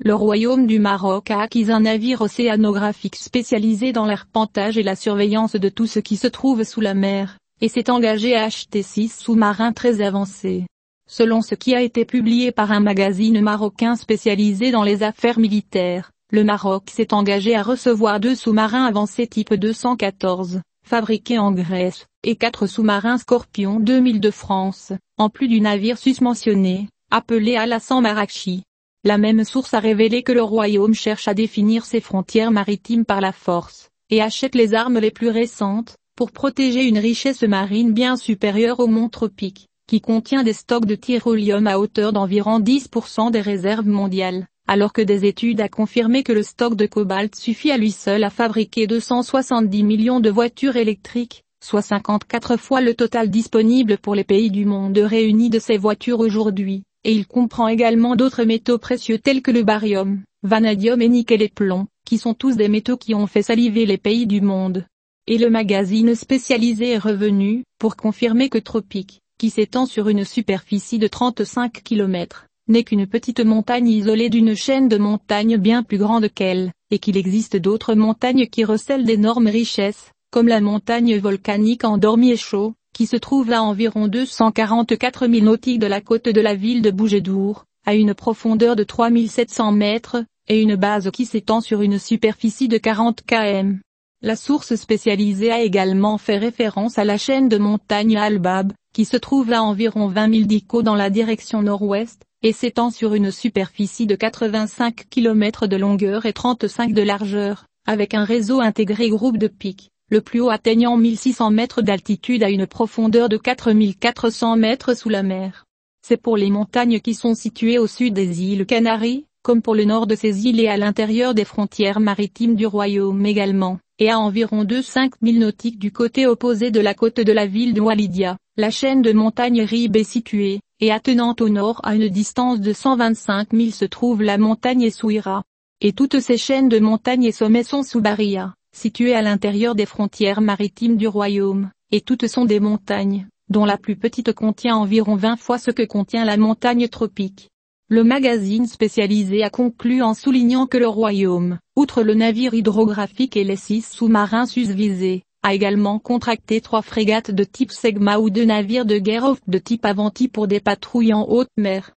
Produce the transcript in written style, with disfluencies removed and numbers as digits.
Le Royaume du Maroc a acquis un navire océanographique spécialisé dans l'arpentage et la surveillance de tout ce qui se trouve sous la mer, et s'est engagé à acheter 6 sous-marins très avancés. Selon ce qui a été publié par un magazine marocain spécialisé dans les affaires militaires, le Maroc s'est engagé à recevoir 2 sous-marins avancés type 214, fabriqués en Grèce, et 4 sous-marins Scorpion 2000 de France, en plus du navire susmentionné, appelé Alassane Marrakchi. La même source a révélé que le Royaume cherche à définir ses frontières maritimes par la force, et achète les armes les plus récentes, pour protéger une richesse marine bien supérieure au mont Tropique, qui contient des stocks de tyrolium à hauteur d'environ 10% des réserves mondiales, alors que des études ont confirmé que le stock de cobalt suffit à lui seul à fabriquer 270 millions de voitures électriques, soit 54 fois le total disponible pour les pays du monde réunis de ces voitures aujourd'hui. Et il comprend également d'autres métaux précieux tels que le barium, vanadium et nickel et plomb, qui sont tous des métaux qui ont fait saliver les pays du monde. Et le magazine spécialisé est revenu, pour confirmer que Tropique, qui s'étend sur une superficie de 35 km, n'est qu'une petite montagne isolée d'une chaîne de montagnes bien plus grande qu'elle, et qu'il existe d'autres montagnes qui recèlent d'énormes richesses, comme la montagne volcanique Endormi-Chaud, qui se trouve à environ 244 000 nautiques de la côte de la ville de Bougédour, à une profondeur de 3700 mètres, et une base qui s'étend sur une superficie de 40 km. La source spécialisée a également fait référence à la chaîne de montagnes Al-Bab, qui se trouve à environ 20 000 dikos dans la direction nord-ouest, et s'étend sur une superficie de 85 km de longueur et 35 de largeur, avec un réseau intégré groupe de pics, le plus haut atteignant 1600 mètres d'altitude à une profondeur de 4400 mètres sous la mer. C'est pour les montagnes qui sont situées au sud des îles Canaries, comme pour le nord de ces îles et à l'intérieur des frontières maritimes du royaume également, et à environ 2-5 000 nautiques du côté opposé de la côte de la ville de Walidia. La chaîne de montagnes Rib est située, et attenante au nord à une distance de 125 000 se trouve la montagne Essaouira. Et toutes ces chaînes de montagnes et sommets sont sous Baria, situées à l'intérieur des frontières maritimes du royaume, et toutes sont des montagnes, dont la plus petite contient environ 20 fois ce que contient la montagne Tropique. Le magazine spécialisé a conclu en soulignant que le royaume, outre le navire hydrographique et les 6 sous-marins susvisés, a également contracté 3 frégates de type Segma ou 2 navires de guerre de type Avanti pour des patrouilles en haute mer.